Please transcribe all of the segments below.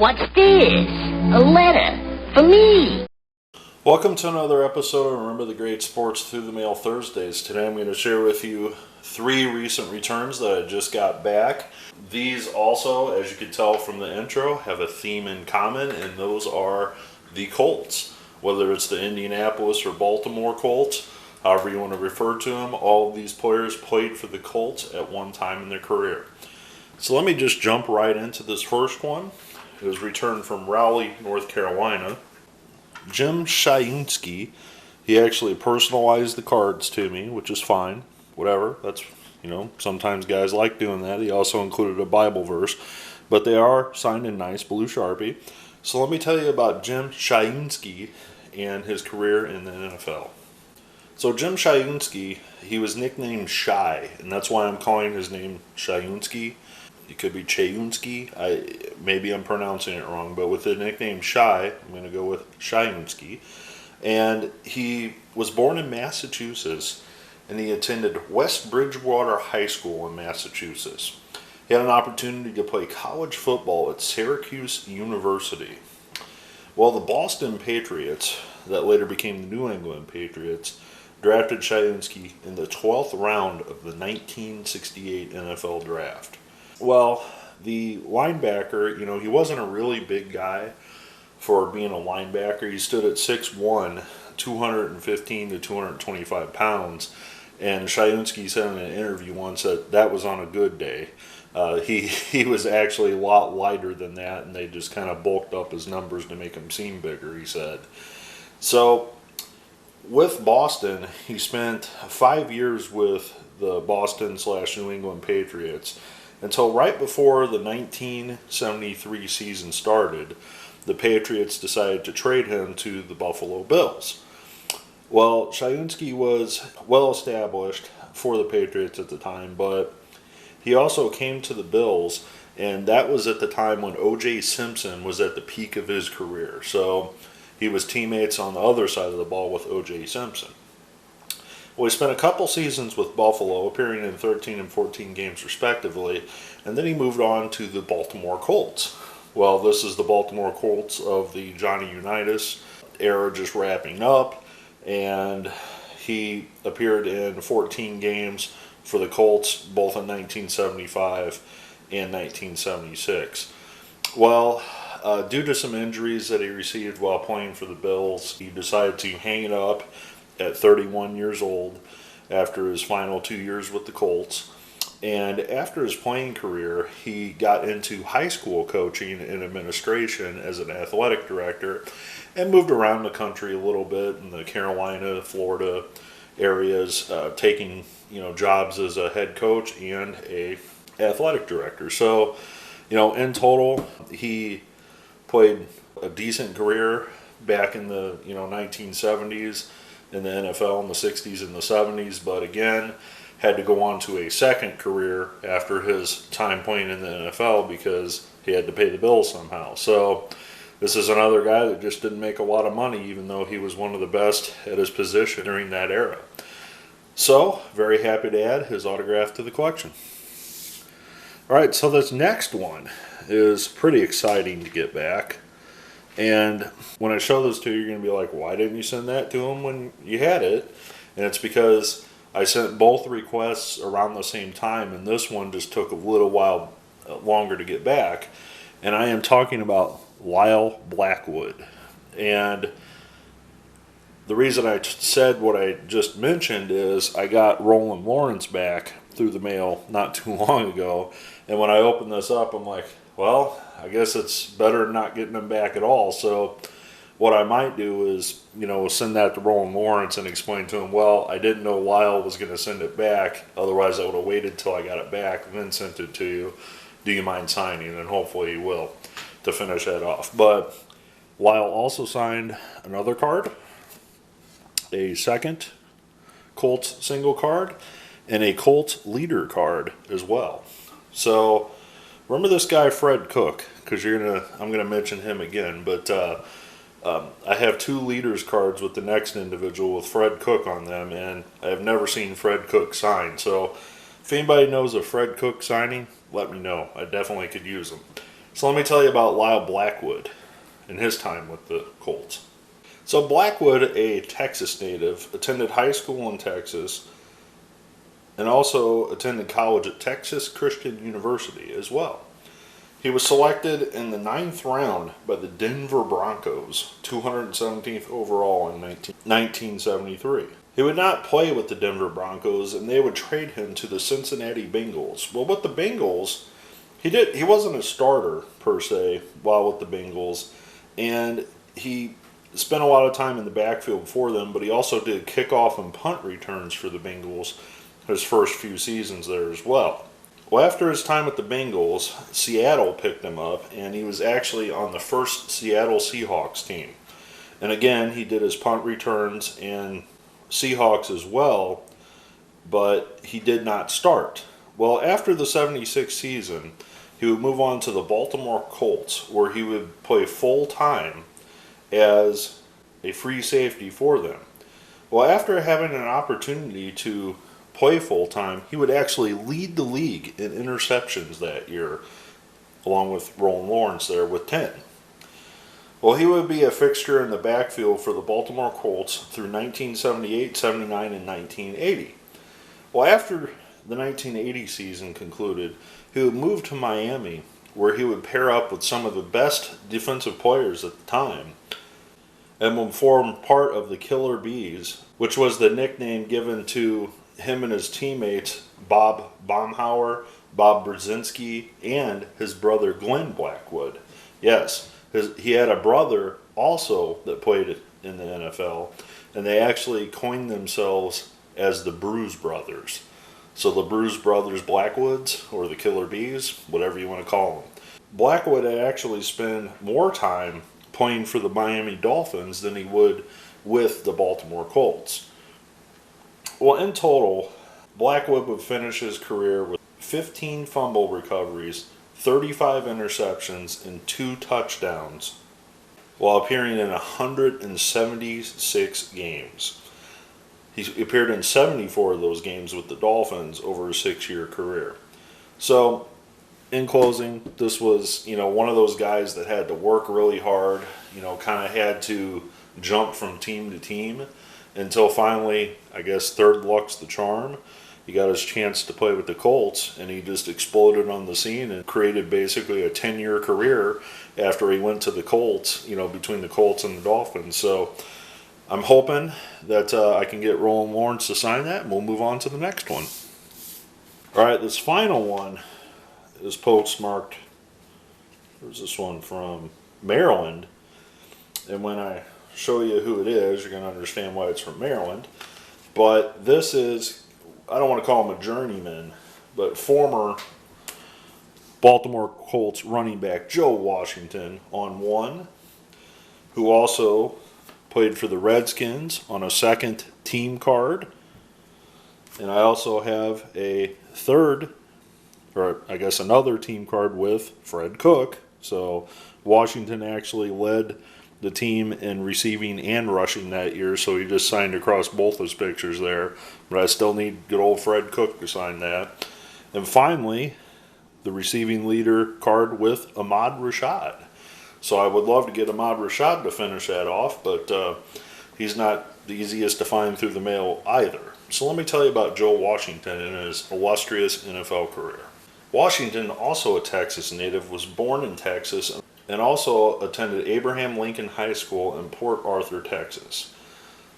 What's this? A letter for me. Welcome to another episode of Remember the Great Sports Through the Mail Thursdays. Today I'm going to share with you 3 recent returns that I just got back. These also, as you can tell from the intro, have a theme in common, and those are the Colts. Whether it's the Indianapolis or Baltimore Colts, however you want to refer to them, all of these players played for the Colts at one time in their career. So let me just jump right into this first one. It was returned from Raleigh, North Carolina. Jim Cheyunski, he actually personalized the cards to me, which is fine. Whatever, that's, sometimes guys like doing that. He also included a Bible verse, but they are signed in nice blue Sharpie. So let me tell you about Jim Cheyunski and his career in the NFL. So Jim Cheyunski, he was nicknamed Shy, and that's why I'm calling his name Cheyunski. It could be Cheyunski. Maybe I'm pronouncing it wrong, but with the nickname Shy, I'm going to go with Cheyunski. And he was born in Massachusetts, and he attended West Bridgewater High School in Massachusetts. He had an opportunity to play college football at Syracuse University. Well, the Boston Patriots, that later became the New England Patriots, drafted Cheyunski in the 12th round of the 1968 NFL Draft. Well, the linebacker, he wasn't a really big guy for being a linebacker. He stood at 6'1", 215 to 225 pounds. And Cheyunski said in an interview once that was on a good day. He was actually a lot lighter than that, and they just kind of bulked up his numbers to make him seem bigger, he said. So, with Boston, he spent 5 years with the Boston/New England Patriots until right before the 1973 season started. The Patriots decided to trade him to the Buffalo Bills. Well, Cheyunski was well established for the Patriots at the time, but he also came to the Bills, and that was at the time when O.J. Simpson was at the peak of his career. So he was teammates on the other side of the ball with O.J. Simpson. Well, he spent a couple seasons with Buffalo, appearing in 13 and 14 games respectively, and then he moved on to the Baltimore Colts. Well, this is the Baltimore Colts of the Johnny Unitas era just wrapping up, and he appeared in 14 games for the Colts, both in 1975 and 1976. Well, due to some injuries that he received while playing for the Bills, he decided to hang it up at 31 years old after his final 2 years with the Colts. And after his playing career, he got into high school coaching and administration as an athletic director and moved around the country a little bit in the Carolina, Florida areas, taking jobs as a head coach and a athletic director. So, in total, he played a decent career back in the 1970s in the NFL in the 60s and the 70s, but again, had to go on to a second career after his time playing in the NFL because he had to pay the bills somehow. So this is another guy that just didn't make a lot of money, even though he was one of the best at his position during that era. So, very happy to add his autograph to the collection. All right, so this next one is pretty exciting to get back. And when I show this to you, you're going to be like, why didn't you send that to him when you had it? And it's because I sent both requests around the same time, and this one just took a little while longer to get back. And I am talking about Lyle Blackwood. And the reason I said what I just mentioned is I got Roland Lawrence back through the mail not too long ago. And when I opened this up, I'm like, well, I guess it's better than not getting him back at all. So what I might do is, send that to Roland Lawrence and explain to him, well, I didn't know Lyle was going to send it back. Otherwise, I would have waited till I got it back and then sent it to you. Do you mind signing? And hopefully he will to finish that off. But Lyle also signed another card, a second Colts single card, and a Colts leader card as well. So remember this guy Fred Cook, because I'm gonna mention him again. But I have 2 leaders cards with the next individual with Fred Cook on them, and I have never seen Fred Cook sign. So if anybody knows of Fred Cook signing, let me know. I definitely could use him. So let me tell you about Lyle Blackwood and his time with the Colts. So Blackwood, a Texas native, attended high school in Texas and also attended college at Texas Christian University as well. He was selected in the 9th round by the Denver Broncos, 217th overall in 1973. He would not play with the Denver Broncos, and they would trade him to the Cincinnati Bengals. Well, with the Bengals, he wasn't a starter per se while with the Bengals, and he spent a lot of time in the backfield for them, but he also did kickoff and punt returns for the Bengals his first few seasons there as well. Well, after his time with the Bengals, Seattle picked him up, and he was actually on the first Seattle Seahawks team. And again, he did his punt returns and Seahawks as well, but he did not start. Well, after the 76 season, he would move on to the Baltimore Colts, where he would play full-time as a free safety for them. Well, after having an opportunity to play full-time, he would actually lead the league in interceptions that year, along with Roland Lawrence there with 10. Well, he would be a fixture in the backfield for the Baltimore Colts through 1978, 79, and 1980. Well, after the 1980 season concluded, he would move to Miami, where he would pair up with some of the best defensive players at the time, and would form part of the Killer Bees, which was the nickname given to him and his teammates Bob Baumhauer, Bob Brzezinski, and his brother Glenn Blackwood. Yes, he had a brother also that played in the NFL, and they actually coined themselves as the Bruise Brothers. So the Bruise Brothers Blackwoods, or the Killer Bees, whatever you want to call them. Blackwood had actually spent more time playing for the Miami Dolphins than he would with the Baltimore Colts. Well, in total, Blackwood would finish his career with 15 fumble recoveries, 35 interceptions, and 2 touchdowns, while appearing in 176 games. He appeared in 74 of those games with the Dolphins over a 6-year career. So, in closing, this was, one of those guys that had to work really hard, kind of had to jump from team to team, until finally, I guess, third luck's the charm. He got his chance to play with the Colts, and he just exploded on the scene and created basically a 10-year career after he went to the Colts, between the Colts and the Dolphins. So I'm hoping that I can get Roland Lawrence to sign that, and we'll move on to the next one. All right, this final one is postmarked. There's this one from Maryland, and when I show you who it is, you're going to understand why it's from Maryland. But this is, I don't want to call him a journeyman, but former Baltimore Colts running back Joe Washington on one, who also played for the Redskins on a second team card. And I also have a third, or I guess another team card with Fred Cook. So Washington actually led the team in receiving and rushing that year, so he just signed across both his pictures there. But I still need good old Fred Cook to sign that. And finally, the receiving leader card with Ahmad Rashad. So I would love to get Ahmad Rashad to finish that off, but he's not the easiest to find through the mail either. So let me tell you about Joe Washington and his illustrious NFL career. Washington, also a Texas native, was born in Texas and also attended Abraham Lincoln High School in Port Arthur, Texas.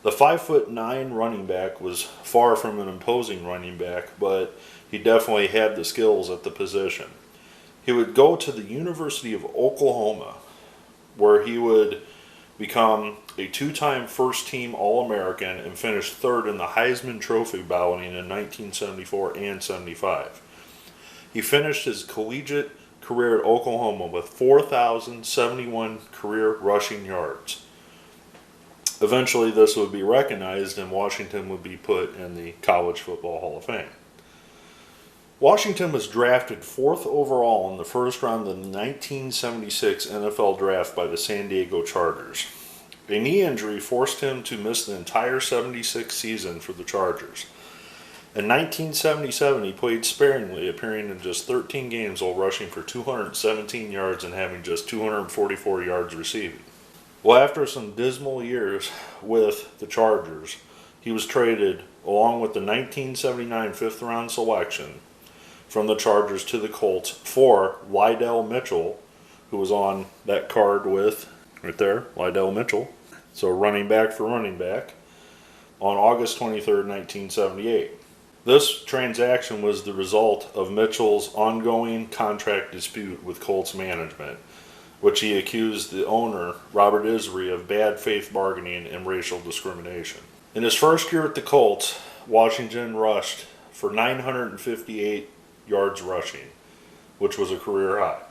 The 5'9" running back was far from an imposing running back, but he definitely had the skills at the position. He would go to the University of Oklahoma, where he would become a 2-time first-team All-American and finish third in the Heisman Trophy balloting in 1974 and 75. He finished his collegiate career at Oklahoma with 4,071 career rushing yards. Eventually, this would be recognized, and Washington would be put in the College Football Hall of Fame. Washington was drafted 4th overall in the first round of the 1976 NFL Draft by the San Diego Chargers. A knee injury forced him to miss the entire 76 season for the Chargers. In 1977, he played sparingly, appearing in just 13 games while rushing for 217 yards and having just 244 yards receiving. Well, after some dismal years with the Chargers, he was traded along with the 1979 fifth-round selection from the Chargers to the Colts for Lyle Mitchell, who was on that card with, right there, Lyle Mitchell. So running back for running back, on August 23rd, 1978. This transaction was the result of Mitchell's ongoing contract dispute with Colts management, which he accused the owner, Robert Isry, of bad faith bargaining and racial discrimination. In his first year at the Colts, Washington rushed for 958 yards rushing, which was a career high.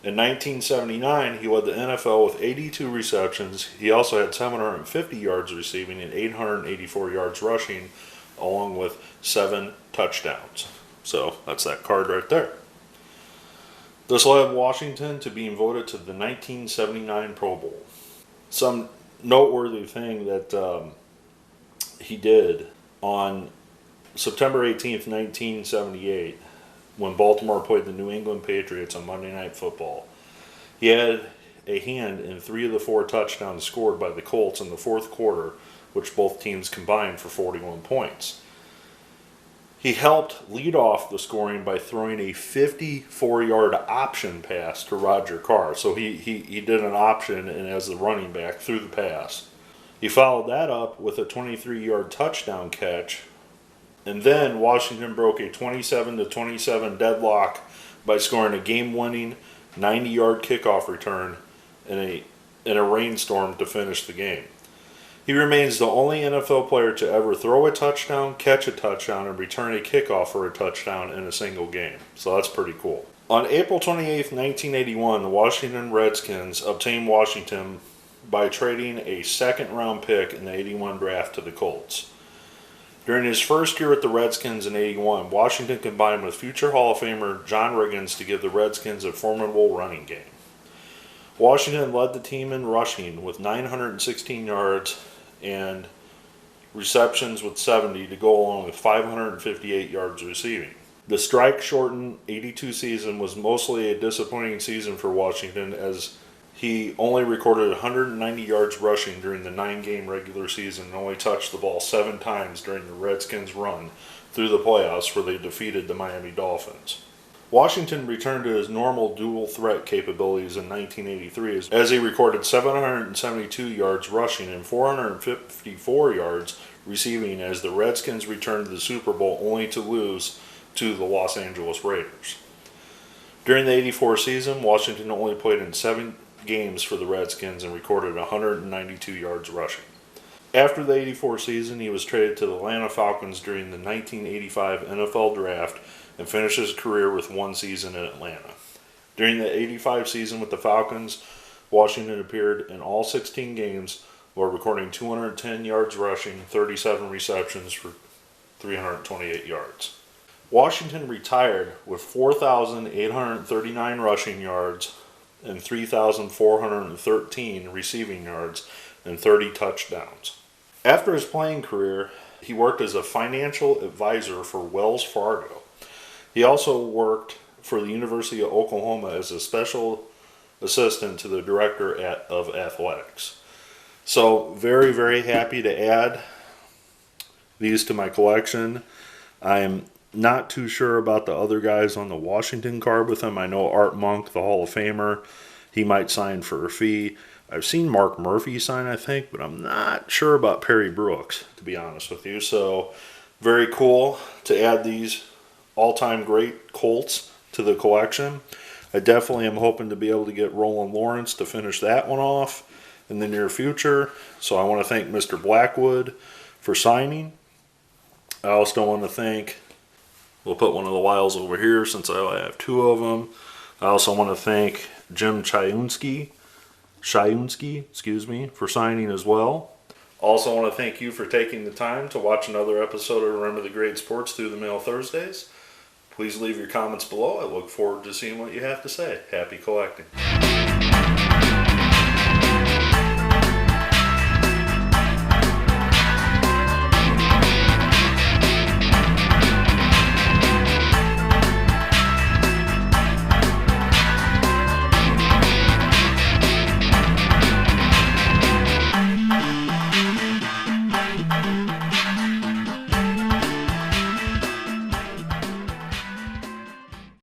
In 1979, he led the NFL with 82 receptions. He also had 750 yards receiving and 884 yards rushing, along with 7 touchdowns. So that's that card right there. This led Washington to being voted to the 1979 Pro Bowl. Some noteworthy thing that he did on September 18th, 1978, when Baltimore played the New England Patriots on Monday Night Football. He had a hand in 3 of the 4 touchdowns scored by the Colts in the fourth quarter, which both teams combined for 41 points. He helped lead off the scoring by throwing a 54-yard option pass to Roger Carr. So he did an option and as the running back threw the pass. He followed that up with a 23-yard touchdown catch. And then Washington broke a 27-27 deadlock by scoring a game-winning 90-yard kickoff return in a rainstorm to finish the game. He remains the only NFL player to ever throw a touchdown, catch a touchdown, and return a kickoff for a touchdown in a single game. So that's pretty cool. On April 28, 1981, the Washington Redskins obtained Washington by trading a second-round pick in the 81 draft to the Colts. During his first year with the Redskins in 81, Washington combined with future Hall of Famer John Riggins to give the Redskins a formidable running game. Washington led the team in rushing with 916 yards and receptions with 70 to go along with 558 yards receiving. The strike-shortened 82 season was mostly a disappointing season for Washington, as he only recorded 190 yards rushing during the 9-game regular season and only touched the ball 7 times during the Redskins' run through the playoffs, where they defeated the Miami Dolphins. Washington returned to his normal dual threat capabilities in 1983 as he recorded 772 yards rushing and 454 yards receiving as the Redskins returned to the Super Bowl only to lose to the Los Angeles Raiders. During the 84 season, Washington only played in 7 games for the Redskins and recorded 192 yards rushing. After the 84 season, he was traded to the Atlanta Falcons during the 1985 NFL Draft and finished his career with 1 season in Atlanta. During the 85 season with the Falcons, Washington appeared in all 16 games while recording 210 yards rushing, 37 receptions for 328 yards. Washington retired with 4,839 rushing yards and 3,413 receiving yards and 30 touchdowns. After his playing career, he worked as a financial advisor for Wells Fargo. He also worked for the University of Oklahoma as a special assistant to the director of athletics. So very, very happy to add these to my collection. I'm not too sure about the other guys on the Washington card with him. I know Art Monk, the Hall of Famer, he might sign for a fee. I've seen Mark Murphy sign, I think, but I'm not sure about Perry Brooks, to be honest with you. So very cool to add these all-time great Colts to the collection. I definitely am hoping to be able to get Roland Lawrence to finish that one off in the near future. So I want to thank Mr. Blackwood for signing. I also want to thank, we'll put one of the Lyles over here since I have 2 of them. I also want to thank Jim Cheyunski, for signing as well. Also want to thank you for taking the time to watch another episode of Remember the Great Sports Through the Mail Thursdays. Please leave your comments below. I look forward to seeing what you have to say. Happy collecting.